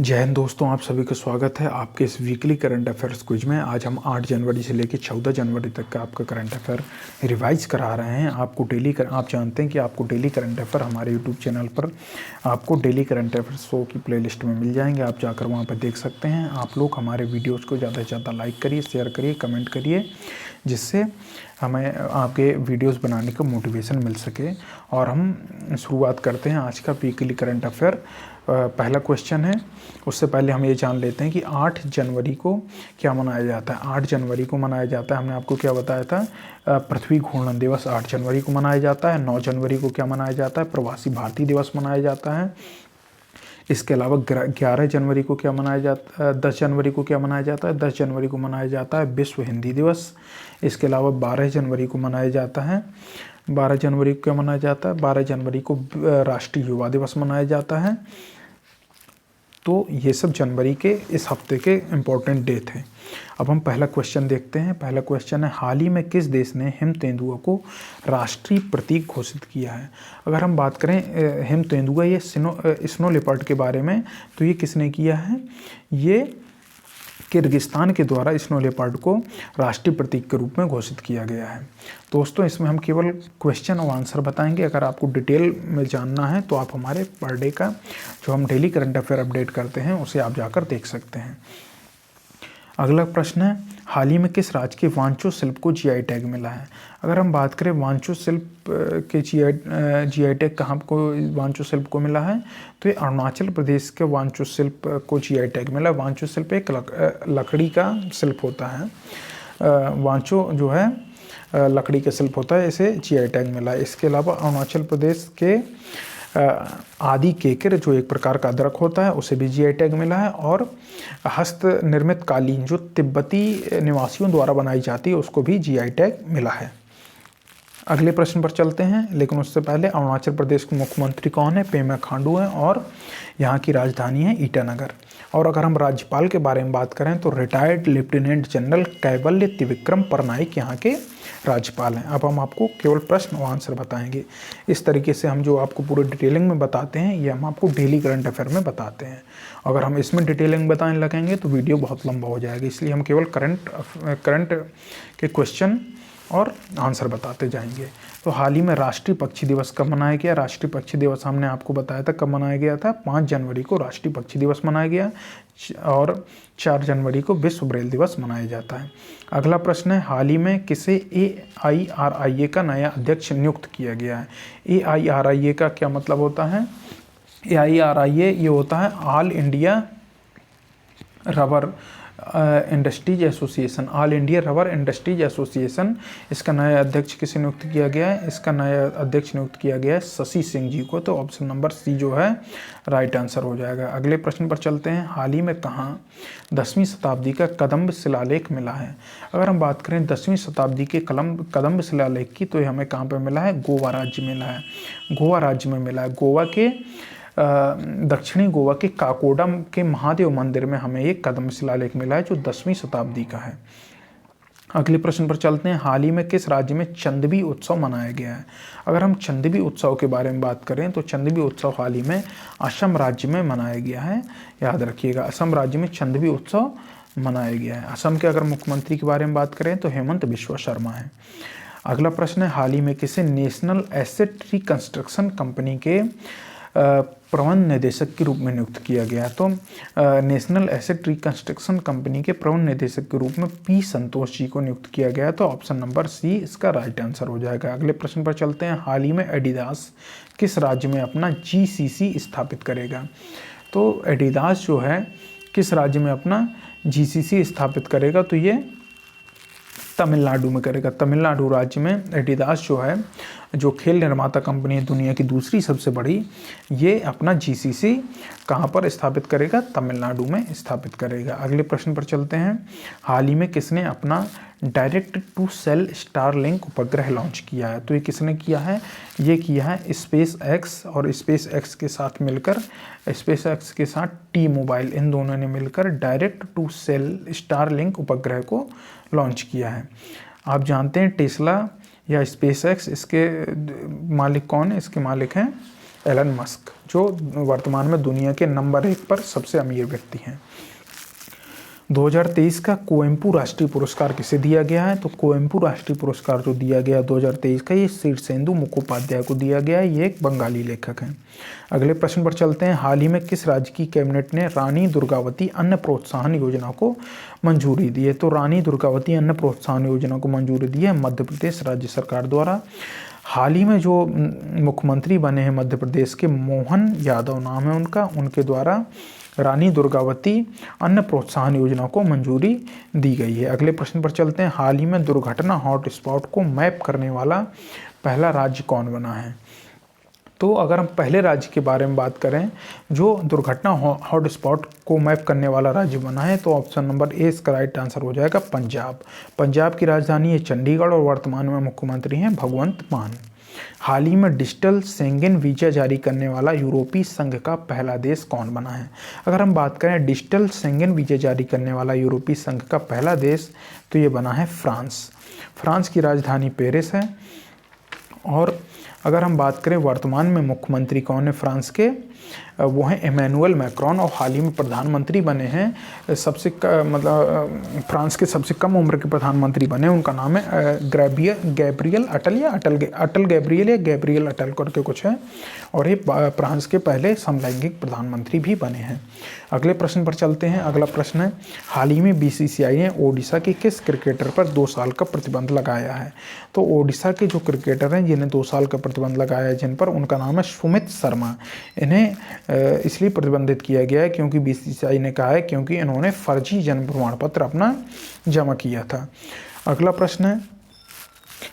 जय हिंद दोस्तों, आप सभी का स्वागत है आपके इस वीकली करंट अफेयर्स क्विज में। आज हम 8 जनवरी से लेकर 14 जनवरी तक का आपका करंट अफेयर रिवाइज करा रहे हैं। आप जानते हैं कि आपको डेली करंट अफेयर हमारे यूट्यूब चैनल पर आपको डेली करंट अफेयर शो की प्लेलिस्ट में मिल जाएंगे। आप जाकर वहां पर देख सकते हैं। आप लोग हमारे वीडियोज़ को ज़्यादा से ज़्यादा लाइक करिए, शेयर करिए, कमेंट करिए, जिससे हमें आपके वीडियोस बनाने का मोटिवेशन मिल सके। और हम शुरुआत करते हैं आज का वीकली करंट अफेयर। पहला क्वेश्चन है, उससे पहले हम ये जान लेते हैं कि 8 जनवरी को क्या मनाया जाता है। 8 जनवरी को मनाया जाता है, हमने आपको क्या बताया था, पृथ्वी घूर्णन दिवस 8 जनवरी को मनाया जाता है। 9 जनवरी को क्या मनाया जाता है, प्रवासी भारतीय दिवस मनाया जाता है। इसके अलावा 11 जनवरी को क्या मनाया जाता है, 10 जनवरी को क्या मनाया जाता है, 10 जनवरी को मनाया जाता है विश्व हिंदी दिवस। इसके अलावा 12 जनवरी को मनाया जाता है, 12 जनवरी को क्या मनाया जाता है, 12 जनवरी को राष्ट्रीय युवा दिवस मनाया जाता है। तो ये सब जनवरी के इस हफ्ते के इम्पोर्टेंट डे थे। अब हम पहला क्वेश्चन देखते हैं। पहला क्वेश्चन है, हाल ही में किस देश ने हिम तेंदुआ को राष्ट्रीय प्रतीक घोषित किया है। अगर हम बात करें हिम तेंदुआ, ये स्नो लेपर्ड के बारे में, तो ये किसने किया है, ये किर्गिस्तान के द्वारा स्नो लेपर्ड को राष्ट्रीय प्रतीक के रूप में घोषित किया गया है। दोस्तों, इसमें हम केवल क्वेश्चन और आंसर बताएंगे। अगर आपको डिटेल में जानना है तो आप हमारे पर डे का जो हम डेली करंट अफेयर अपडेट करते हैं उसे आप जाकर देख सकते हैं। अगला प्रश्न है, हाल ही में किस राज्य के वांचो शिल्प को जीआई टैग मिला है। अगर हम बात करें वांचो शिल्प के जीआई टैग कहाँ को वांचो शिल्प को मिला है, तो ये अरुणाचल प्रदेश के वांचो शिल्प को जीआई टैग मिला। वांचो शिल्प एक लकड़ी का शिल्प होता है। वांचो जो है लकड़ी का शिल्प होता है, इसे जीआई टैग मिला है। इसके अलावा अरुणाचल प्रदेश के आदि केकर जो एक प्रकार का अदरक होता है उसे भी जीआई टैग मिला है। और हस्त निर्मित कालीन जो तिब्बती निवासियों द्वारा बनाई जाती है उसको भी जीआई टैग मिला है। अगले प्रश्न पर चलते हैं, लेकिन उससे पहले अरुणाचल प्रदेश के मुख्यमंत्री कौन है, पेमा खांडू हैं, और यहाँ की राजधानी है ईटानगर। और अगर हम राज्यपाल के बारे में बात करें तो रिटायर्ड लेफ्टिनेंट जनरल कैवल्य त्रिविक्रम परनाइक यहाँ के राज्यपाल हैं। अब हम आपको केवल प्रश्न और आंसर बताएंगे। इस तरीके से हम जो आपको पूरे डिटेलिंग में बताते हैं ये हम आपको डेली करंट अफेयर में बताते हैं। अगर हम इसमें डिटेलिंग बताने लगेंगे तो वीडियो बहुत लंबा हो जाएगा, इसलिए हम केवल करंट के क्वेश्चन और आंसर बताते जाएंगे। तो हाल ही में राष्ट्रीय पक्षी दिवस कब मनाया गया। राष्ट्रीय पक्षी दिवस हमने आपको बताया था कब मनाया गया था, 5 जनवरी को राष्ट्रीय पक्षी दिवस मनाया गया और 4 जनवरी को विश्व ब्रेल दिवस मनाया जाता है। अगला प्रश्न है, हाल ही में किसे AIRIA का नया अध्यक्ष नियुक्त किया गया है। AIRIA का क्या मतलब होता है, AIRIA ये होता है all India rubber industries association, all India rubber industries association. इसका नया अध्यक्ष किसे नियुक्त किया गया है, इसका नया अध्यक्ष नियुक्त किया गया है शशि सिंह जी को। तो ऑप्शन नंबर सी जो है राइट आंसर हो जाएगा। अगले प्रश्न पर चलते हैं, हाल ही में कहाँ 10वीं शताब्दी का कदम्ब शिलालेख मिला है। अगर हम बात करें 10वीं शताब्दी के कदम्ब शिलालेख की, तो ये हमें कहाँ पर मिला है, गोवा राज्य में मिला है। गोवा राज्य में मिला है। गोवा के दक्षिणी गोवा के काकोडम के महादेव मंदिर में हमें एक कदम्ब शिलालेख मिला है जो 10वीं शताब्दी का है। अगले प्रश्न पर चलते हैं, हाल ही में किस राज्य में चंदबी उत्सव मनाया गया है। अगर हम चंदबी उत्सव के बारे में बात करें तो चंदबी उत्सव हाल ही में असम राज्य में मनाया गया है। याद रखिएगा, असम राज्य में चंदबी उत्सव मनाया गया है। असम के अगर मुख्यमंत्री के बारे में बात करें तो हेमंत बिश्वा शर्मा है। अगला प्रश्न है, हाल ही में किसे नेशनल एसेट रिकंस्ट्रक्शन कंपनी के प्रबंध निदेशक के रूप में नियुक्त किया गया। तो नेशनल एसेट रिकंस्ट्रक्शन कंपनी के प्रबंध निदेशक के रूप में पी संतोष जी को नियुक्त किया गया। तो ऑप्शन नंबर सी इसका राइट आंसर हो जाएगा। अगले प्रश्न पर चलते हैं, हाल ही में एडिडास किस राज्य में अपना GCC स्थापित करेगा। तो एडिडास जो है किस राज्य में अपना GCC स्थापित करेगा, तो ये तमिलनाडु में करेगा। तमिलनाडु राज्य में एडिडास जो है, जो खेल निर्माता कंपनी है दुनिया की दूसरी सबसे बड़ी, ये अपना GCC कहाँ पर स्थापित करेगा, तमिलनाडु में स्थापित करेगा। अगले प्रश्न पर चलते हैं, हाल ही में किसने अपना डायरेक्ट टू सेल स्टारलिंक उपग्रह लॉन्च किया है। तो ये किसने किया है, ये किया है स्पेस एक्स, और स्पेस एक्स के साथ मिलकर स्पेस एक्स के साथ टी मोबाइल, इन दोनों ने मिलकर डायरेक्ट टू सेल स्टारलिंक उपग्रह को लॉन्च किया है। आप जानते हैं टेस्ला या स्पेस एक्स, इसके मालिक कौन है, इसके मालिक हैं एलन मस्क, जो वर्तमान में दुनिया के नंबर 1 पर सबसे अमीर व्यक्ति हैं। 2023 का कोएम्पू राष्ट्रीय पुरस्कार किसे दिया गया है? तो कोएम्पू राष्ट्रीय पुरस्कार जो दिया गया 2023 का, ये शीर्षेंदु मुखोपाध्याय को दिया गया है। ये एक बंगाली लेखक हैं। अगले प्रश्न पर चलते हैं। हाल ही में किस राज्य की कैबिनेट ने रानी दुर्गावती अन्न प्रोत्साहन योजना को मंजूरी दी है? तो रानी दुर्गावती अन्न प्रोत्साहन योजना को मंजूरी दी है मध्य प्रदेश राज्य सरकार द्वारा। हाल ही में जो मुख्यमंत्री बने हैं मध्य प्रदेश के, मोहन यादव नाम है उनका, उनके द्वारा रानी दुर्गावती अन्न प्रोत्साहन योजना को मंजूरी दी गई है। अगले प्रश्न पर चलते हैं। हाल ही में दुर्घटना हॉटस्पॉट को मैप करने वाला पहला राज्य कौन बना है? तो अगर हम पहले राज्य के बारे में बात करें जो दुर्घटना हॉटस्पॉट को मैप करने वाला राज्य बना है, तो ऑप्शन नंबर ए इसका राइट आंसर हो जाएगा पंजाब। पंजाब की राजधानी है चंडीगढ़ और वर्तमान में मुख्यमंत्री हैं भगवंत मान। हाल ही में डिजिटल शेंगेन वीजा जारी करने वाला यूरोपीय संघ का पहला देश कौन बना है? अगर हम बात करें डिजिटल शेंगेन वीजा जारी करने वाला यूरोपीय संघ का पहला देश, तो ये बना है फ्रांस। फ्रांस की राजधानी पेरिस है। और अगर हम बात करें वर्तमान में मुख्यमंत्री कौन है फ्रांस के, वो हैं इमैनुअल मैक्रोन, और हाल ही में प्रधानमंत्री बने हैं फ्रांस के सबसे कम उम्र के प्रधानमंत्री बने, उनका नाम है गैब्रियल अटल या अटल गैब्रियल या गैब्रियल अटल करके कुछ है, और ये फ्रांस के पहले समलैंगिक प्रधानमंत्री भी बने हैं। अगले प्रश्न पर चलते हैं। अगला प्रश्न है, हाल ही में बीसीसीआई ने ओडिशा के किस क्रिकेटर पर 2 साल का प्रतिबंध लगाया है? तो ओडिशा के जो क्रिकेटर हैं जिन्हें 2 साल का प्रतिबंध लगाया है, जिन पर, उनका नाम है सुमित शर्मा। इन्हें इसलिए प्रतिबंधित किया गया है क्योंकि बीसीसीआई ने कहा है क्योंकि इन्होंने फर्जी जन्म प्रमाण पत्र अपना जमा किया था। अगला प्रश्न है,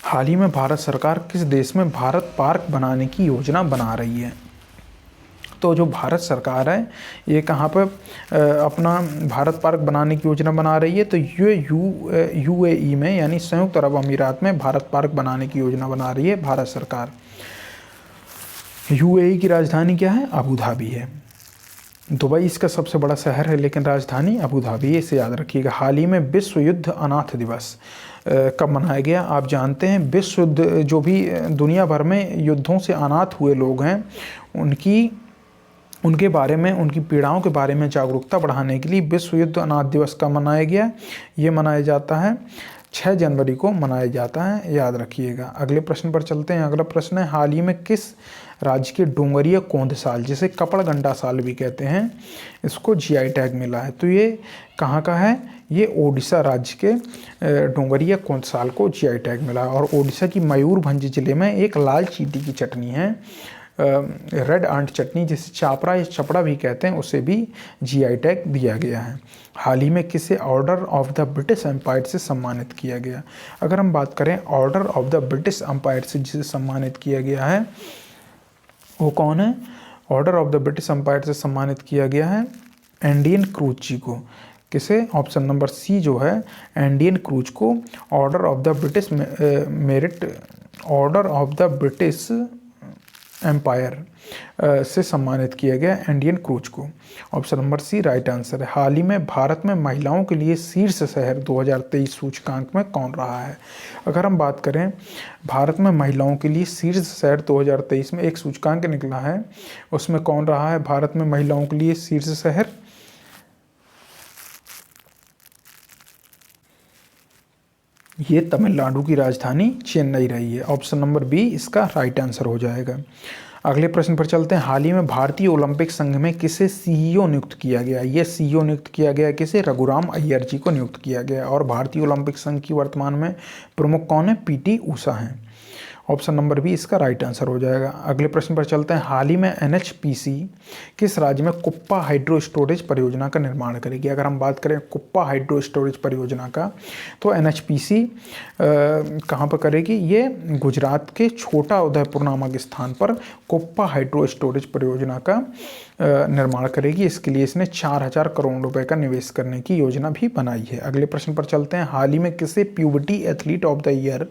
हाल ही में भारत सरकार किस देश में भारत पार्क बनाने की योजना बना रही है? तो जो भारत सरकार है ये कहाँ पर अपना भारत पार्क बनाने की योजना बना रही है? तो ये यूएई में, यानी संयुक्त अरब अमीरात में भारत पार्क बनाने की योजना बना रही है भारत सरकार। यूएई की राजधानी क्या है? अबू धाबी है। दुबई इसका सबसे बड़ा शहर है, लेकिन राजधानी अबू धाबी है, इसे याद रखिएगा। हाल ही में विश्व युद्ध अनाथ दिवस कब मनाया गया? आप जानते हैं विश्व युद्ध, जो भी दुनिया भर में युद्धों से अनाथ हुए लोग हैं उनके बारे में, उनकी पीड़ाओं के बारे में जागरूकता बढ़ाने के लिए विश्व युद्ध अनाथ दिवस कब मनाया गया? ये मनाया जाता है 6 जनवरी को मनाया जाता है, याद रखिएगा। अगले प्रश्न पर चलते हैं। अगला प्रश्न है, हाल ही में किस राज्य के डोंगरिया कोंद साल, जिसे कपड़गंडा साल भी कहते हैं, इसको जीआई टैग मिला है? तो ये कहाँ का है? ये ओडिशा राज्य के डोंगरिया कोंद साल को जीआई टैग मिला है। और ओडिशा की मयूरभंज जिले में एक लाल चींटी की चटनी है, रेड आंट चटनी, जिसे चापड़ा या चपड़ा भी कहते हैं, उसे भी जीआई टैग दिया गया है। हाल ही में किसे order of the British Empire से सम्मानित किया गया? अगर हम बात करें order of the British Empire से जिसे सम्मानित किया गया है, वो कौन है? Order of the British Empire से सम्मानित किया गया है एंडियन क्रूज जी को। किसे? ऑप्शन नंबर सी जो है, एंडियन क्रूज को order of the British merit, order of the British Empire से सम्मानित किया गया इंडियन क्रूज को। Option number C right answer है। हाल ही में भारत में महिलाओं के लिए शीर्ष शहर 2023 सूचकांक में कौन रहा है? अगर हम बात करें भारत में महिलाओं के लिए शीर्ष शहर 2023 में एक सूचकांक निकला है, उसमें कौन रहा है भारत में महिलाओं के लिए शीर्ष शहर? ये तमिलनाडु की राजधानी चेन्नई रही है। ऑप्शन नंबर बी इसका राइट आंसर हो जाएगा। अगले प्रश्न पर चलते हैं। हाल ही में भारतीय ओलंपिक संघ में किसे सीईओ नियुक्त किया गया? ये सीईओ नियुक्त किया गया किसे? रघुराम अय्यर जी को नियुक्त किया गया। और भारतीय ओलंपिक संघ की वर्तमान में प्रमुख कौन है? पीटी उषा हैं। ऑप्शन नंबर बी इसका राइट आंसर हो जाएगा। अगले प्रश्न पर चलते हैं। हाल ही में एनएचपीसी किस राज्य में कुप्पा हाइड्रो स्टोरेज परियोजना का निर्माण करेगी? अगर हम बात करें कुप्पा हाइड्रो स्टोरेज परियोजना का, तो एनएचपीसी कहाँ पर करेगी? ये गुजरात के छोटा उदयपुर नामक स्थान पर कुप्पा हाइड्रो स्टोरेज परियोजना का निर्माण करेगी। इसके लिए इसने 4000 करोड़ रुपए का निवेश करने की योजना भी बनाई है। अगले प्रश्न पर चलते हैं। हाल ही में किसे puberty athlete of the year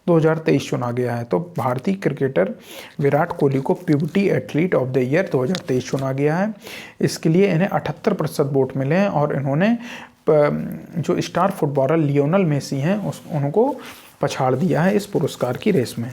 2023 चुना गया है? तो भारतीय क्रिकेटर विराट कोहली को puberty athlete of the year 2023 चुना गया है। इसके लिए इन्हें 78% वोट मिले हैं और इन्होंने जो स्टार फुटबॉलर लियोनल मेसी हैं उनको पछाड़ दिया है इस पुरस्कार की रेस में।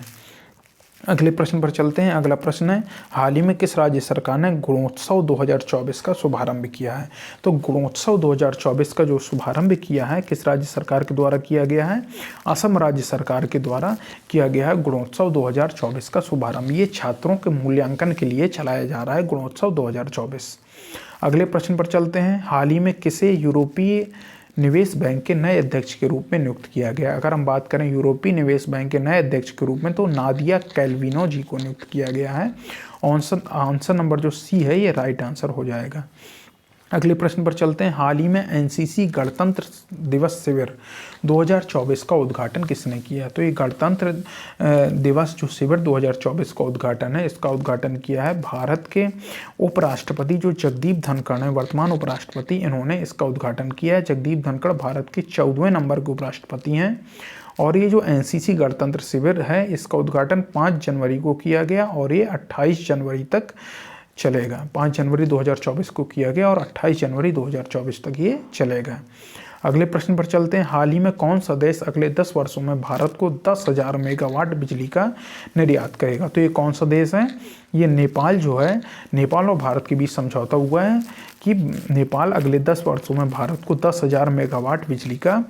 अगले प्रश्न पर चलते हैं। अगला प्रश्न है, हाल ही में किस राज्य सरकार ने गुणोत्सव 2024 का शुभारंभ किया है? तो गुणोत्सव 2024 का जो शुभारंभ किया है किस राज्य सरकार के द्वारा किया गया है? असम राज्य सरकार के द्वारा किया गया है गुणोत्सव 2024 का शुभारंभ। ये छात्रों के मूल्यांकन के लिए चलाया जा रहा है गुणोत्सव 2024। अगले प्रश्न पर चलते हैं। हाल ही में किसे यूरोपीय निवेश बैंक के नए अध्यक्ष के रूप में नियुक्त किया गया? अगर हम बात करें यूरोपीय निवेश बैंक के नए अध्यक्ष के रूप में, तो नादिया कैल्विनो जी को नियुक्त किया गया है। आंसर नंबर जो सी है ये राइट आंसर हो जाएगा। अगले प्रश्न पर चलते हैं। हाल ही में एनसीसी गणतंत्र दिवस शिविर 2024 का उद्घाटन किसने किया? तो ये गणतंत्र दिवस जो शिविर 2024 का उद्घाटन है, इसका उद्घाटन किया है भारत के उपराष्ट्रपति जो जगदीप धनखड़ हैं, वर्तमान उपराष्ट्रपति, इन्होंने इसका उद्घाटन किया है। जगदीप धनखड़ भारत के 14वें नंबर के उपराष्ट्रपति हैं। और ये जो एनसीसी गणतंत्र शिविर है इसका उद्घाटन 5 जनवरी को किया गया और ये 28 जनवरी तक चलेगा। 5 जनवरी 2024 को किया गया और 28 जनवरी 2024 तक ये चलेगा। अगले प्रश्न पर चलते हैं। हाल ही में कौन सा देश अगले 10 वर्षों में भारत को 10,000 मेगावाट बिजली का निर्यात करेगा? तो ये कौन सा देश है? ये नेपाल जो है, नेपाल और भारत के बीच समझौता हुआ है कि नेपाल अगले 10 वर्षों में भारत को 10,000 मेगावाट बिजली का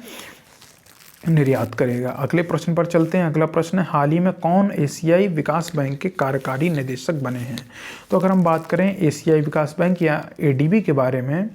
निर्यात करेगा। अगले प्रश्न पर चलते हैं। अगला प्रश्न है, हाल ही में कौन एशियाई विकास बैंक के कार्यकारी निदेशक बने हैं? तो अगर हम बात करें एशियाई विकास बैंक या एडीबी के बारे में,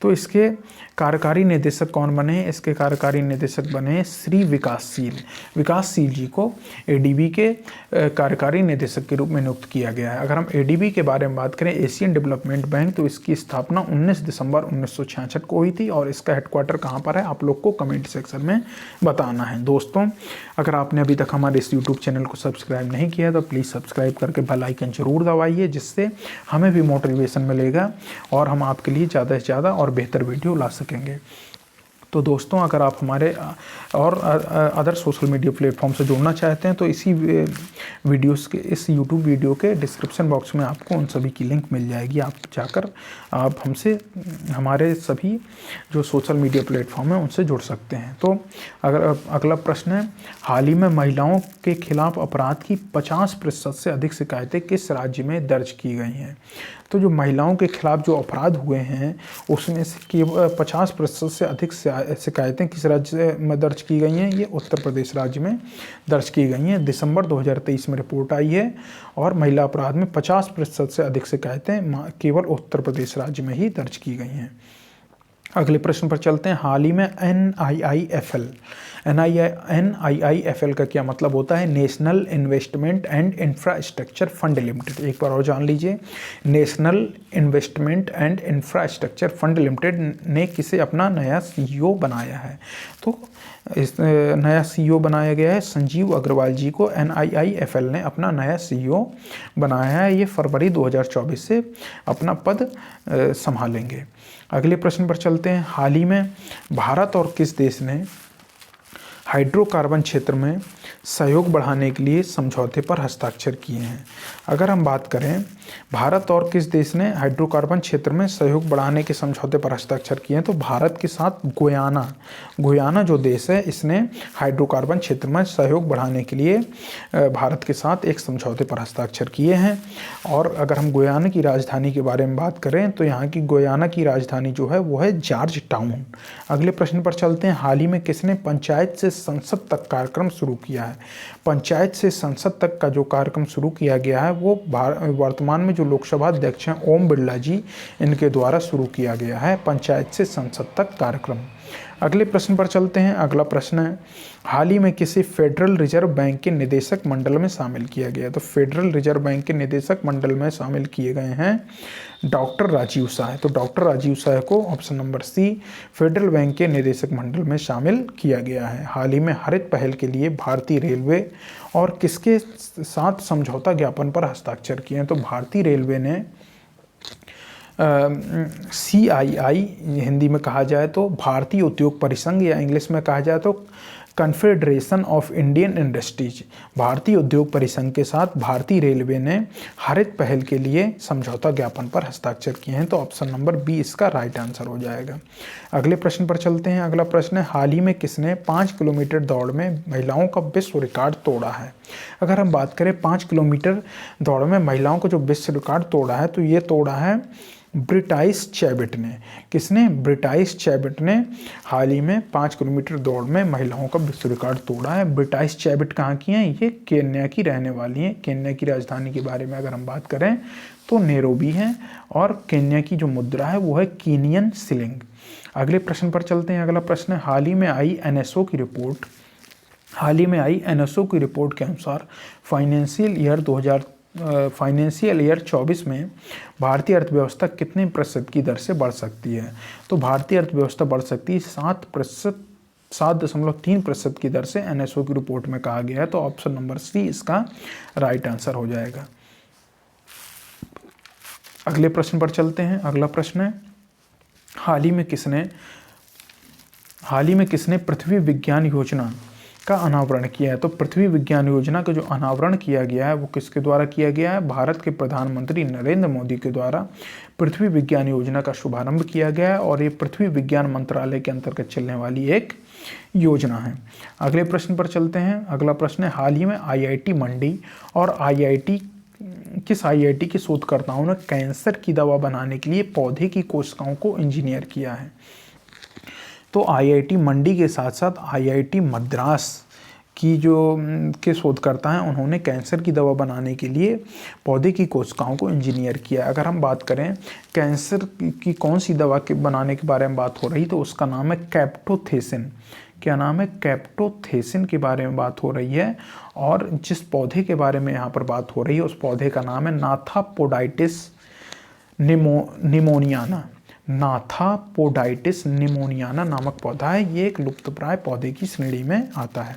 तो इसके कार्यकारी निदेशक कौन बने हैं? इसके कार्यकारी निदेशक बने हैं श्री विकासशील जी को एडीबी के कार्यकारी निदेशक के रूप में नियुक्त किया गया है। अगर हम एडीबी के बारे में बात करें, एशियन डेवलपमेंट बैंक, तो इसकी स्थापना 19 दिसंबर 1966 को हुई थी और इसका हेडक्वार्टर कहाँ पर है आप लोग को कमेंट सेक्शन में बताना है। दोस्तों, अगर आपने अभी तक हमारे इस यूट्यूब चैनल को सब्सक्राइब नहीं किया तो प्लीज़ सब्सक्राइब करके बेल आइकन जरूर दबाइए, जिससे हमें भी मोटिवेशन मिलेगा और हम आपके लिए ज़्यादा से ज़्यादा और बेहतर वीडियो ला सकेंगे। तो दोस्तों, अगर आप हमारे और अदर सोशल मीडिया प्लेटफॉर्म से जुड़ना चाहते हैं तो इसी वीडियोस के, इस यूट्यूब वीडियो के डिस्क्रिप्शन बॉक्स में आपको उन सभी की लिंक मिल जाएगी। आप जाकर आप हमसे हमारे सभी जो सोशल मीडिया प्लेटफॉर्म है उनसे जुड़ सकते हैं। तो अगर अगला प्रश्न है, हाल ही में महिलाओं के खिलाफ अपराध की 50% से अधिक शिकायतें किस राज्य में दर्ज की गई हैं? तो जो महिलाओं के खिलाफ जो अपराध हुए हैं उसमें से केवल 50% से अधिक शिकायतें किस राज्य में दर्ज की गई हैं? ये उत्तर प्रदेश राज्य में दर्ज की गई हैं। दिसंबर 2023 में रिपोर्ट आई है और महिला अपराध में 50% से अधिक शिकायतें केवल उत्तर प्रदेश राज्य में ही दर्ज की गई हैं। अगले प्रश्न पर चलते हैं। हाल ही में NIIFL का क्या मतलब होता है? National investment and infrastructure fund limited. एक बार और जान लीजिए, national investment and infrastructure fund limited ने किसे अपना नया CEO बनाया है? तो इस नया CEO बनाया गया है संजीव अग्रवाल जी को NIIFL ने अपना नया CEO बनाया है। ये फरवरी 2024 से अपना पद संभालेंगे। अगले प्रश्न पर चलते हैं। हाल ही में भारत और किस देश ने हाइड्रोकार्बन क्षेत्र में सहयोग बढ़ाने के लिए समझौते पर हस्ताक्षर किए हैं? अगर हम बात करें भारत और किस देश ने हाइड्रोकार्बन क्षेत्र में सहयोग बढ़ाने के समझौते पर हस्ताक्षर किए हैं, तो भारत के साथ गुयाना जो देश है इसने हाइड्रोकार्बन क्षेत्र में सहयोग बढ़ाने के लिए भारत के साथ एक समझौते पर हस्ताक्षर किए हैं। और अगर हम गुयाना की राजधानी के बारे में बात करें तो यहाँ की गुयाना की राजधानी जो है वो है जॉर्ज टाउन। अगले प्रश्न पर चलते हैं। हाल ही में किसने पंचायत से संसद तक कार्यक्रम शुरू किया है? पंचायत से संसद तक का जो कार्यक्रम शुरू किया गया है वो वर्तमान में जो लोकसभा अध्यक्ष हैं ओम बिरला जी, इनके द्वारा शुरू किया गया है पंचायत से संसद तक कार्यक्रम। अगले प्रश्न पर चलते हैं। अगला प्रश्न है, हाल ही में किसी फेडरल रिजर्व बैंक के निदेशक मंडल में शामिल किया गया? तो फेडरल रिजर्व बैंक के निदेशक मंडल में शामिल किए गए हैं डॉक्टर राजीव शाह। तो डॉक्टर राजीव शाह को option number C Federal Bank के निदेशक मंडल में शामिल किया गया है। हाल ही में हरित पहल के लिए भारतीय रेलवे और किसके साथ समझौता ज्ञापन पर हस्ताक्षर किए हैं? तो भारतीय रेलवे ने CII हिंदी में कहा जाए तो भारतीय उद्योग परिसंघ या इंग्लिश में कहा जाए तो कन्फेडरेशन ऑफ इंडियन इंडस्ट्रीज, भारतीय उद्योग परिसंघ के साथ भारतीय रेलवे ने हरित पहल के लिए समझौता ज्ञापन पर हस्ताक्षर किए हैं। तो ऑप्शन नंबर बी इसका राइट आंसर हो जाएगा। अगले प्रश्न पर चलते हैं। अगला प्रश्न है, हाल ही में किसने 5 किलोमीटर दौड़ में महिलाओं का विश्व रिकॉर्ड तोड़ा है? अगर हम बात करें 5 किलोमीटर दौड़ में महिलाओं को जो विश्व रिकॉर्ड तोड़ा है, तो ये तोड़ा है ब्रिटाइस चैबिट ने। किसने? ब्रिटाइस चैबिट ने हाल ही में 5 किलोमीटर दौड़ में महिलाओं का विश्व रिकॉर्ड तोड़ा है। ब्रिटाइस चैबिट कहाँ की हैं? ये केन्या की रहने वाली हैं। केन्या की राजधानी के बारे में अगर हम बात करें तो नैरोबी है, और केन्या की जो मुद्रा है वो है कीनियन शिलिंग। अगले प्रश्न पर चलते हैं। अगला प्रश्न है, हाल ही में आई एनएसओ की रिपोर्ट के अनुसार फाइनेंशियल ईयर 24 में भारतीय अर्थव्यवस्था कितने प्रतिशत की दर से बढ़ सकती है? तो भारतीय अर्थव्यवस्था बढ़ सकती है 7.3% की दर से, एनएसओ की रिपोर्ट में कहा गया है। तो ऑप्शन नंबर सी इसका राइट आंसर हो जाएगा। अगले प्रश्न पर चलते हैं। अगला प्रश्न है, हाल ही में किसने पृथ्वी विज्ञान योजना का अनावरण किया है? तो पृथ्वी विज्ञान योजना का जो अनावरण किया गया है वो किसके द्वारा किया गया है? भारत के प्रधानमंत्री नरेंद्र मोदी के द्वारा पृथ्वी विज्ञान योजना का शुभारंभ किया गया है, और ये पृथ्वी विज्ञान मंत्रालय के अंतर्गत चलने वाली एक योजना है। अगले प्रश्न पर चलते हैं। अगला प्रश्न है, हाल ही में आईआईटी मंडी और किस आईआईटी के शोधकर्ताओं ने कैंसर की दवा बनाने के लिए पौधे की कोशिकाओं को इंजीनियर किया है? तो आईआईटी मंडी के साथ साथ आईआईटी मद्रास की के शोधकर्ता हैं, उन्होंने कैंसर की दवा बनाने के लिए पौधे की कोशिकाओं को इंजीनियर किया। अगर हम बात करें कैंसर की कौन सी दवा के बनाने के बारे में बात हो रही, तो उसका नाम है कैप्टोथेसिन। क्या नाम है? कैप्टोथेसिन के बारे में बात हो रही है। और जिस पौधे के बारे में यहाँ पर बात हो रही है उस पौधे का नाम है नाथापोडाइटिस निमोनियाना। नाथापोडाइटिस निमोनियाना नामक पौधा है। ये एक लुप्तप्राय पौधे की श्रेणी में आता है।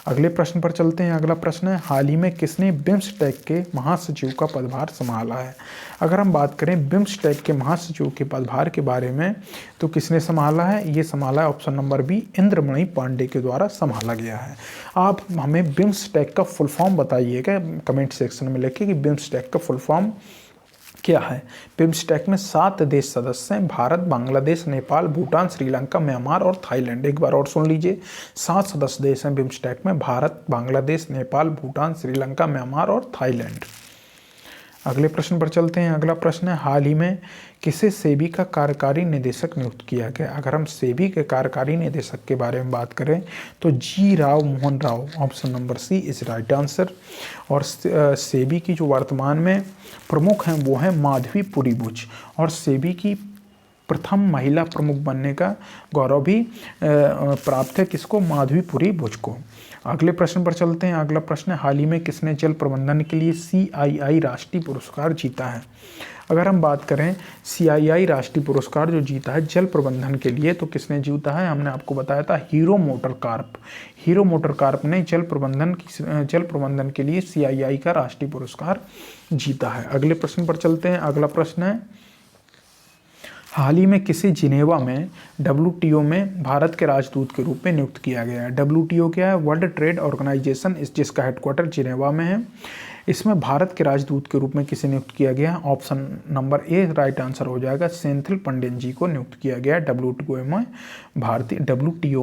अगले प्रश्न पर चलते हैं। अगला प्रश्न है, हाल ही में किसने बिम्सटेक के महासचिव का पदभार संभाला है? अगर हम बात करें बिम्सटेक के महासचिव के पदभार के बारे में, तो किसने संभाला है? ये संभाला है option number B, Indramani Pandey के द्वारा संभाला गया है। आप हमें बिम्सटेक का फुल फॉर्म बताइएगा कमेंट सेक्शन में लिखिए कि बिम्सटेक का फुल फॉर्म क्या है। बिम्सटेक में 7 देश सदस्य हैं, भारत, बांग्लादेश, नेपाल, भूटान, श्रीलंका, म्यांमार और थाईलैंड। एक बार और सुन लीजिए, 7 सदस्य देश हैं बिम्सटेक में, भारत, बांग्लादेश, नेपाल, भूटान, श्रीलंका, म्यांमार और थाईलैंड। अगले प्रश्न पर चलते हैं। अगला प्रश्न है, हाल ही में किसे सेबी का कार्यकारी निदेशक नियुक्त किया गया? अगर हम सेबी के कार्यकारी निदेशक के बारे में बात करें तो G Rao Mohan Rao, option number C is right answer. और सेबी की जो वर्तमान में प्रमुख हैं वो हैं माधवी पुरीबुच, और सेबी की प्रथम महिला प्रमुख बनने का गौरव भी प्राप्त है किसको? माधवी पुरीबुच को। अगले प्रश्न पर चलते हैं। अगला प्रश्न है, हाल ही में किसने जल प्रबंधन के लिए CII राष्ट्रीय पुरस्कार जीता है? अगर हम बात करें CII राष्ट्रीय पुरस्कार जो जीता है जल प्रबंधन के लिए, तो किसने जीता है? हमने आपको बताया था हीरो मोटरकॉर्प ने जल प्रबंधन के लिए CII का राष्ट्रीय पुरस्कार जीता है। अगले प्रश्न पर चलते हैं। अगला प्रश्न है, हाल ही में किसे जिनेवा में WTO में भारत के राजदूत के रूप में नियुक्त किया गया है? WTO क्या है? वर्ल्ड ट्रेड ऑर्गेनाइजेशन, जिसका हेडक्वार्टर जिनेवा में है। इसमें भारत के राजदूत के रूप में किसे नियुक्त किया गया है? ऑप्शन नंबर ए राइट आंसर हो जाएगा, सेंथिल पंडित जी को नियुक्त किया गया है WTO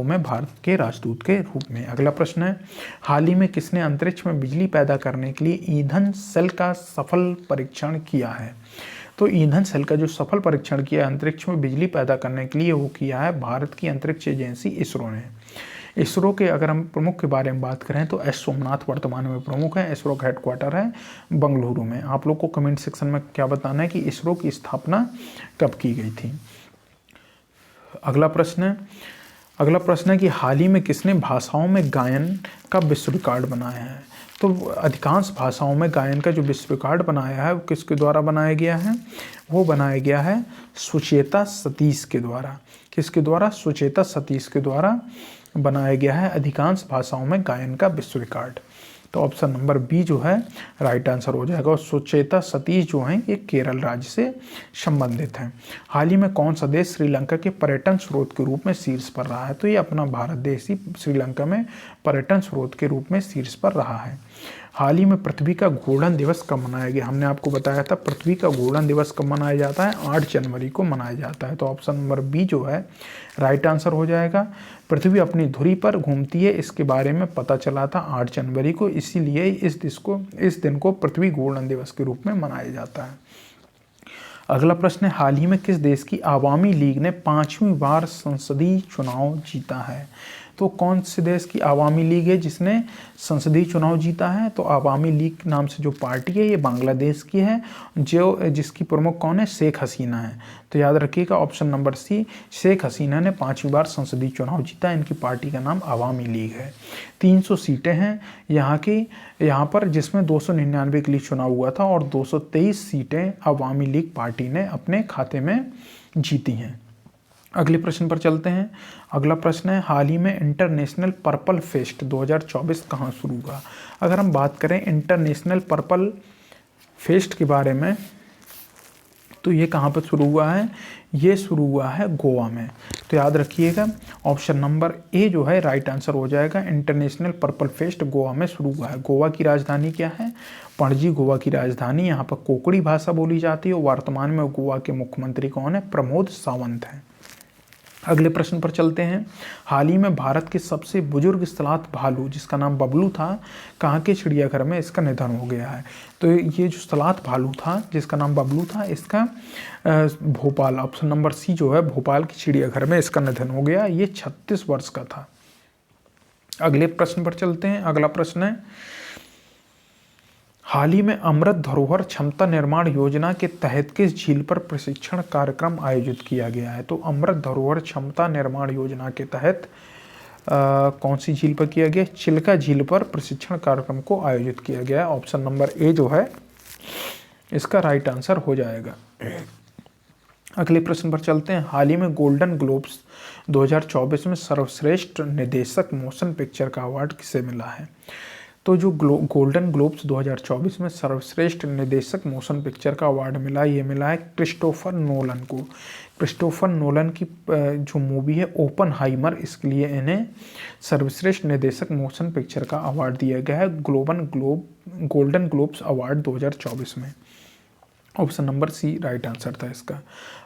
में भारत के राजदूत के रूप में। अगला प्रश्न है, हाल ही में किसने अंतरिक्ष में बिजली पैदा करने के लिए ईंधन सेल का सफल परीक्षण किया है? तो ईंधन सेल का जो सफल परीक्षण किया अंतरिक्ष में बिजली पैदा करने के लिए वो किया है भारत की अंतरिक्ष एजेंसी इसरो ने। इसरो के अगर हम प्रमुख के बारे में बात करें तो एस सोमनाथ वर्तमान में प्रमुख है। इसरो का हेडक्वार्टर है बंगलुरु में। आप लोग को कमेंट सेक्शन में क्या बताना है कि इसरो की स्थापना कब की गई थी। अगला प्रश्न है कि हाल ही में किसने भाषाओं में गायन का विश्व रिकॉर्ड बनाया है? तो अधिकांश भाषाओं में गायन का जो विश्व रिकॉर्ड बनाया है वो किसके द्वारा बनाया गया है? वो बनाया गया है सुचेता सतीश के द्वारा। किसके द्वारा? सुचेता सतीश के द्वारा बनाया गया है अधिकांश भाषाओं में गायन का विश्व रिकॉर्ड। तो ऑप्शन नंबर बी जो है राइट आंसर हो जाएगा। और सुचेता सतीश जो हैं ये केरल राज्य से संबंधित हैं। हाल ही में कौन सा देश श्रीलंका के पर्यटन स्रोत के रूप में शीर्ष पर रहा है? तो ये अपना भारत देश ही श्रीलंका में पर्यटन स्रोत के रूप में शीर्ष पर रहा है। हाल ही में पृथ्वी का घूर्णन दिवस कब मनाया गया? हमने आपको बताया था पृथ्वी का घूर्णन दिवस कब मनाया जाता है? 8 जनवरी को मनाया जाता है। तो ऑप्शन नंबर बी जो है राइट आंसर हो जाएगा। पृथ्वी अपनी धुरी पर घूमती है, इसके बारे में पता चला था 8 जनवरी को, इसीलिए इस दिन को पृथ्वी घूर्णन दिवस के रूप में मनाया जाता है। अगला प्रश्न है, हाल ही में किस देश की आवामी लीग ने 5वीं बार संसदीय चुनाव जीता है? तो कौन से देश की आवामी लीग है जिसने संसदीय चुनाव जीता है? तो आवामी लीग नाम से जो पार्टी है ये बांग्लादेश की है, जिसकी प्रमुख कौन है? शेख हसीना है। तो याद रखिएगा ऑप्शन नंबर सी, शेख हसीना ने 5वीं बार संसदीय चुनाव जीता। इनकी पार्टी का नाम आवामी लीग है। 300 सीटें हैं यहाँ पर, जिसमें 299 के लिए चुनाव हुआ था और 223 सीटें आवामी लीग पार्टी ने अपने खाते में जीती हैं। अगले प्रश्न पर चलते हैं। अगला प्रश्न है, हाल ही में इंटरनेशनल पर्पल फेस्ट 2024 कहाँ शुरू हुआ? अगर हम बात करें इंटरनेशनल पर्पल फेस्ट के बारे में, तो ये कहाँ पर शुरू हुआ है? ये शुरू हुआ है गोवा में। तो याद रखिएगा ऑप्शन नंबर ए जो है राइट आंसर हो जाएगा। इंटरनेशनल पर्पल फेस्ट गोवा में शुरू हुआ है। गोवा की राजधानी क्या है? पणजी गोवा की राजधानी। यहाँ पर कोंकणी भाषा बोली जाती है। वर्तमान में गोवा के मुख्यमंत्री कौन है? प्रमोद सावंत हैं। अगले प्रश्न पर चलते हैं। हाल ही में भारत के सबसे बुजुर्ग स्थलात भालू जिसका नाम बबलू था, कहाँ के चिड़ियाघर में इसका निधन हो गया है? तो ये जो स्थलात भालू था जिसका नाम बबलू था, इसका भोपाल, ऑप्शन नंबर सी जो है भोपाल के चिड़ियाघर में इसका निधन हो गया। ये 36 वर्ष का था। अगले प्रश्न पर चलते हैं। अगला प्रश्न है, हाल ही में अमृत धरोहर क्षमता निर्माण योजना के तहत किस झील पर प्रशिक्षण कार्यक्रम आयोजित किया गया है? तो अमृत धरोहर क्षमता निर्माण योजना के तहत कौन सी झील पर किया गया? चिल्का झील पर प्रशिक्षण कार्यक्रम को आयोजित किया गया। ऑप्शन नंबर ए जो है इसका राइट आंसर हो जाएगा। अगले प्रश्न पर चलते हैं। हाल ही में गोल्डन ग्लोब्स 2024 में सर्वश्रेष्ठ निर्देशक मोशन पिक्चर का अवार्ड किसे मिला है? तो जो गोल्डन ग्लोब्स 2024 में सर्वश्रेष्ठ निर्देशक मोशन पिक्चर का अवार्ड मिला, ये मिला है क्रिस्टोफर नोलन को। क्रिस्टोफर नोलन की जो मूवी है ओपनहाइमर, इसके लिए इन्हें सर्वश्रेष्ठ निर्देशक मोशन पिक्चर का अवार्ड दिया गया है गोल्डन ग्लोब्स अवार्ड 2024 में। Option number C right answer था इसका।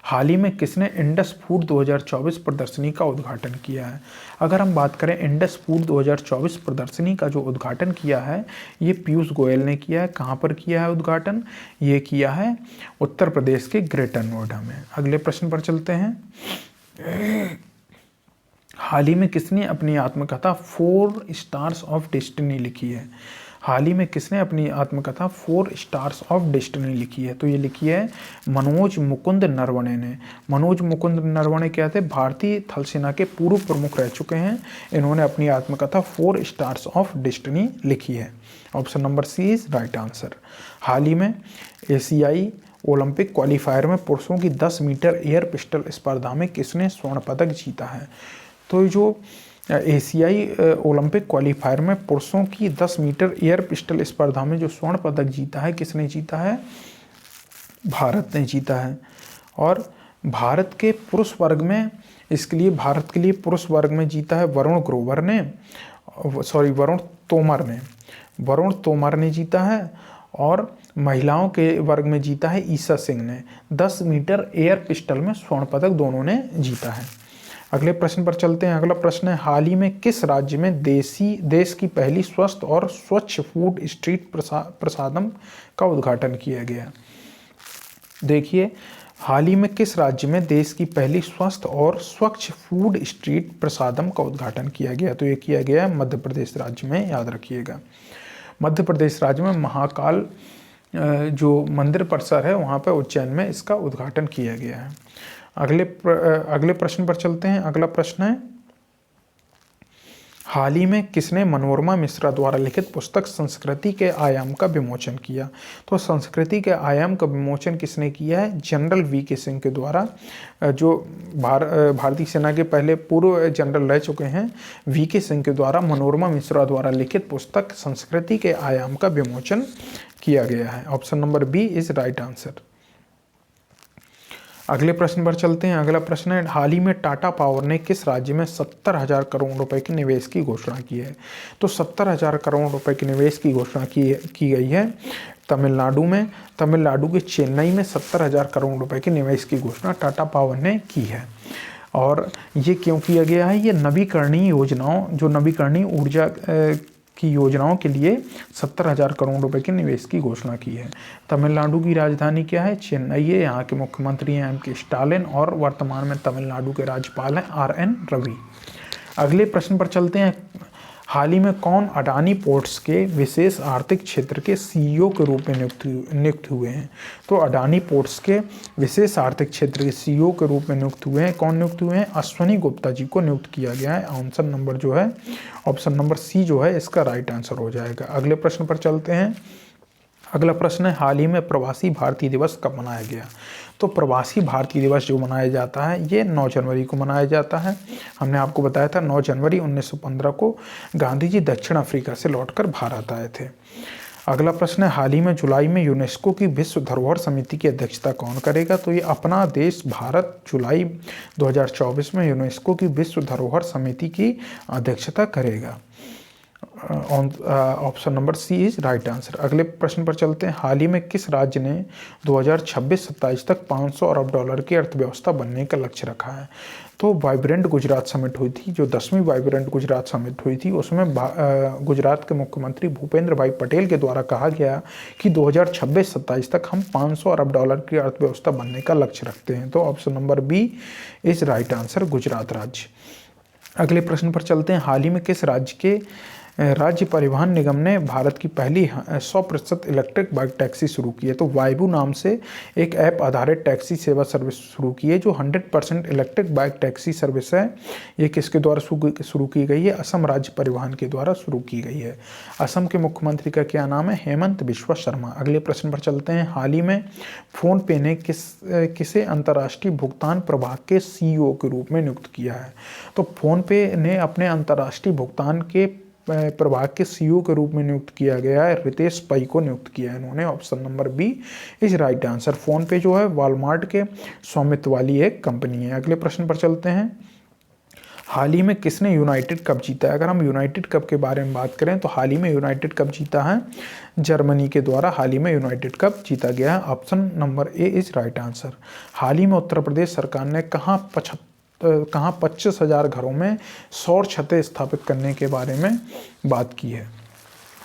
हाल ही में किसने इंडस फूड 2024 प्रदर्शनी का उद्घाटन किया है? अगर हम बात करें इंडस फूड 2024 प्रदर्शनी का जो उद्घाटन किया है, ये पीयूष गोयल ने किया है। कहाँ पर किया है उद्घाटन? ये किया है उत्तर प्रदेश के ग्रेटर नोएडा में। अगले प्रश्न पर चलते हैं। हाल ही में किसने अपनी आत्मकथा 4 स्टार्स ऑफ डेस्टिनी लिखी है? हाल ही में किसने अपनी आत्मकथा 4 स्टार्स ऑफ डेस्टिनी लिखी है? तो ये लिखी है मनोज मुकुंद नरवणे ने। मनोज मुकुंद नरवणे क्या थे? भारतीय थल सेना के पूर्व प्रमुख रह चुके हैं। इन्होंने अपनी आत्मकथा 4 स्टार्स ऑफ डेस्टिनी लिखी है। Option number C is right answer. हाल ही में एशियाई ओलंपिक क्वालिफायर में पुरुषों की 10 मीटर एयर पिस्टल स्पर्धा में किसने स्वर्ण पदक जीता है? तो जो एशियाई ओलंपिक क्वालिफायर में पुरुषों की 10 मीटर एयर पिस्टल स्पर्धा में जो स्वर्ण पदक जीता है, किसने जीता है? भारत ने जीता है। और भारत के पुरुष वर्ग में, भारत के लिए पुरुष वर्ग में जीता है वरुण तोमर ने जीता है। और महिलाओं के वर्ग में जीता है ईसा सिंह ने। 10 मीटर एयर पिस्टल में स्वर्ण पदक दोनों ने जीता है। अगले प्रश्न पर चलते हैं। अगला प्रश्न है, हाल ही में किस राज्य में देश की पहली स्वस्थ और स्वच्छ फूड स्ट्रीट प्रसादम का उद्घाटन किया गया? देखिए, हाल ही में किस राज्य में देश की पहली स्वस्थ और स्वच्छ फूड स्ट्रीट प्रसादम का उद्घाटन किया गया? तो ये किया गया मध्य प्रदेश राज्य में। याद रखिएगा मध्य प्रदेश राज्य में महाकाल जो मंदिर परिसर है वहाँ पर उज्जैन में इसका उद्घाटन किया गया है। अगले प्रश्न पर चलते हैं। अगला प्रश्न है, हाल ही में किसने मनोरमा मिश्रा द्वारा लिखित पुस्तक संस्कृति के आयाम का विमोचन किया? तो संस्कृति के आयाम का विमोचन किसने किया है? General VK. सिंह के द्वारा, जो भारतीय सेना के पहले पूर्व जनरल रह चुके हैं, वी.के. सिंह के द्वारा मनोरमा मिश्रा द्वारा लिखित पुस्तक संस्कृति के आयाम का विमोचन किया गया है। Option number B is right answer. अगले प्रश्न पर चलते हैं। अगला प्रश्न है, हाल ही में टाटा पावर ने किस राज्य में 70,000 करोड़ रुपए के निवेश की घोषणा की है? तो 70,000 करोड़ रुपए के निवेश की घोषणा की गई है तमिलनाडु में। तमिलनाडु के चेन्नई में 70,000 करोड़ रुपए के निवेश की घोषणा टाटा पावर ने की है। और ये क्यों किया गया है? ये नवीकरणीय योजनाओं, जो नवीकरणीय ऊर्जा की योजनाओं के लिए 70,000 करोड़ रुपए के निवेश की घोषणा की है। तमिलनाडु की राजधानी क्या है? चेन्नई है। यहाँ के मुख्यमंत्री हैं M.K. स्टालिन और वर्तमान में तमिलनाडु के राज्यपाल हैं R.N. रवि। अगले प्रश्न पर चलते हैं। हाल ही में कौन अडानी पोर्ट्स के विशेष आर्थिक क्षेत्र के CEO के रूप में नियुक्त हुए हैं? तो अडानी पोर्ट्स के विशेष आर्थिक क्षेत्र के CEO के रूप में नियुक्त हुए हैं। कौन नियुक्त हुए हैं? अश्वनी गुप्ता जी को नियुक्त किया गया है। ऑप्शन नंबर जो है, ऑप्शन नंबर सी जो है इसका राइट आंसर हो जाएगा। अगले प्रश्न पर चलते हैं। अगला प्रश्न है, हाल ही में प्रवासी भारतीय दिवस कब मनाया गया? तो प्रवासी भारतीय दिवस जो मनाया जाता है ये 9 जनवरी को मनाया जाता है। हमने आपको बताया था 9 जनवरी 1915 को गांधी जी दक्षिण अफ्रीका से लौटकर भारत आए थे। अगला प्रश्न है, हाल ही में जुलाई में यूनेस्को की विश्व धरोहर समिति की अध्यक्षता कौन करेगा? तो ये अपना देश भारत जुलाई 2024 में यूनेस्को की विश्व धरोहर समिति की अध्यक्षता करेगा। Option number C is right answer. अगले प्रश्न पर चलते हैं। हाल ही में किस राज्य ने 2026-27 तक 500 अरब डॉलर की अर्थव्यवस्था बनने का लक्ष्य रखा है? तो वाइब्रेंट गुजरात समिट हुई थी, जो 10वीं वाइब्रेंट गुजरात समिट हुई थी, उसमें गुजरात के मुख्यमंत्री भूपेंद्र भाई पटेल के द्वारा कहा गया कि 2026-27 तक हम 500 अरब डॉलर की अर्थव्यवस्था बनने का लक्ष्य रखते हैं। तो option number B is right answer, Gujarat राज्य। अगले प्रश्न पर चलते हैं। हाल ही में किस राज्य के राज्य परिवहन निगम ने भारत की पहली 100% इलेक्ट्रिक बाइक टैक्सी शुरू की है? तो वाइबू नाम से एक ऐप आधारित टैक्सी सेवा सर्विस शुरू की है, जो 100% इलेक्ट्रिक बाइक टैक्सी सर्विस है। ये किसके द्वारा शुरू की गई है? असम राज्य परिवहन के द्वारा शुरू की गई है। असम के मुख्यमंत्री का क्या नाम है? हेमंत बिश्वा शर्मा। अगले प्रश्न पर चलते हैं। हाल ही में फोन पे ने किसे अंतर्राष्ट्रीय भुगतान प्रभाग के CEO के रूप में नियुक्त किया है? तो फोन पे ने अपने अंतर्राष्ट्रीय भुगतान के प्रभाग के CEO के रूप में नियुक्त किया गया है, रितेश पै को नियुक्त किया है इन्होंने। Option number B is right answer. Phone पे जो है वॉलमार्ट के स्वामित्व वाली एक कंपनी है। अगले प्रश्न पर चलते हैं। हाल ही में किसने यूनाइटेड कप जीता है? अगर हम यूनाइटेड कप के बारे में बात करें तो हाल ही में यूनाइटेड कप जीता है जर्मनी के द्वारा। हाल ही में यूनाइटेड कप जीता गया है। Option number a is right answer. हाल ही में उत्तर प्रदेश सरकार ने कहाँ 25,000 घरों में सौर छतें स्थापित करने के बारे में बात की है?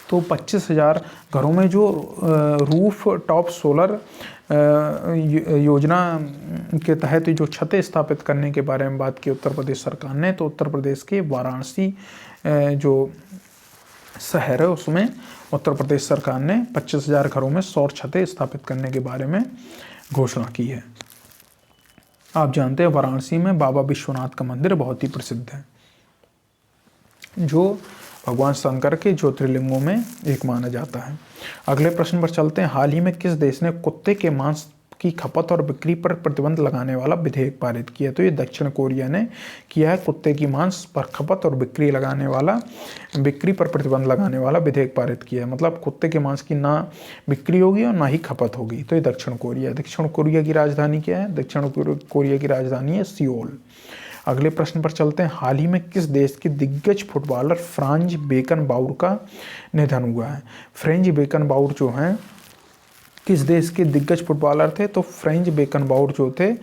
तो 25,000 घरों में जो रूफ टॉप सोलर योजना के तहत जो छतें स्थापित करने के बारे में बात की उत्तर प्रदेश सरकार ने, तो उत्तर प्रदेश के वाराणसी जो शहर है उसमें उत्तर प्रदेश सरकार ने 25,000 घरों में सौर छतें स्थापित करने के बारे में घोषणा की है। आप जानते हैं वाराणसी में बाबा विश्वनाथ का मंदिर बहुत ही प्रसिद्ध है, जो भगवान शंकर के ज्योतिर्लिंगों में एक माना जाता है। अगले प्रश्न पर चलते हैं। हाल ही में किस देश ने कुत्ते के मांस की खपत और बिक्री पर प्रतिबंध लगाने वाला विधेयक पारित किया? तो ये दक्षिण कोरिया ने किया है। कुत्ते की मांस पर खपत और बिक्री पर प्रतिबंध लगाने वाला विधेयक पारित किया है। मतलब कुत्ते के मांस की ना बिक्री होगी और ना ही खपत होगी। तो ये दक्षिण कोरिया की राजधानी क्या है? दक्षिण कोरिया की राजधानी है सियोल। अगले प्रश्न पर चलते हैं। हाल ही में किस देश के दिग्गज फुटबॉलर फ्रांज बेकनबाउर का निधन हुआ है? फ्रेंच बेकनबाउर जो हैं किस देश के दिग्गज फुटबॉलर थे? तो फ्रेंच बेकनबाउर जो थे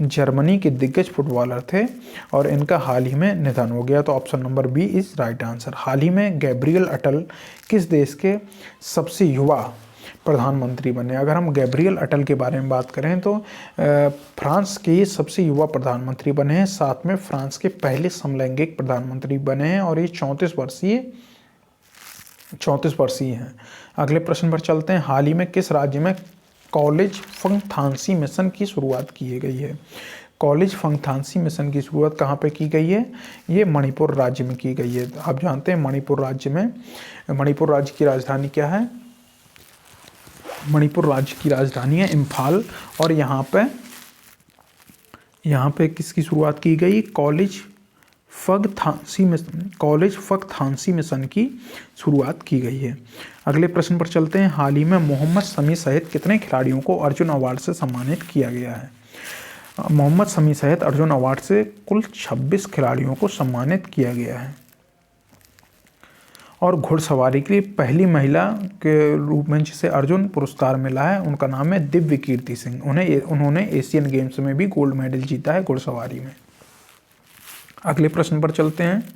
जर्मनी के दिग्गज फुटबॉलर थे और इनका हाल ही में निधन हो गया। तो option number B is right answer. हाल ही में गैब्रियल अटल किस देश के सबसे युवा प्रधानमंत्री बने? अगर हम गैब्रियल अटल के बारे में बात करें तो फ्रांस के सबसे युवा प्रधानमंत्री बने हैं। साथ में फ्रांस के पहले समलैंगिक प्रधानमंत्री बने हैं और ये 34 वर्षीय हैं। अगले प्रश्न पर चलते हैं। हाल ही में किस राज्य में कॉलेज फंगथांसी मिशन की शुरुआत की गई है। कॉलेज फंगथांसी मिशन की शुरुआत कहाँ पे की गई है? ये मणिपुर राज्य में की गई है। आप जानते हैं मणिपुर राज्य में, मणिपुर राज्य की राजधानी क्या है? मणिपुर राज्य की राजधानी है इम्फाल। और यहाँ पे किसकी शुरुआत की गई? कॉलेज फंगथांसी मिशन की शुरुआत की गई है। अगले प्रश्न पर चलते हैं। हाल ही में मोहम्मद शमी सहित कितने खिलाड़ियों को अर्जुन अवार्ड से सम्मानित किया गया है? मोहम्मद शमी सहित अर्जुन अवार्ड से कुल 26 खिलाड़ियों को सम्मानित किया गया है। और घुड़सवारी की पहली महिला के रूप में जिसे अर्जुन पुरस्कार मिला है उनका नाम है दिव्य कीर्ति सिंह। उन्होंने एशियन गेम्स में भी गोल्ड मेडल जीता है घुड़सवारी में। अगले प्रश्न पर चलते हैं।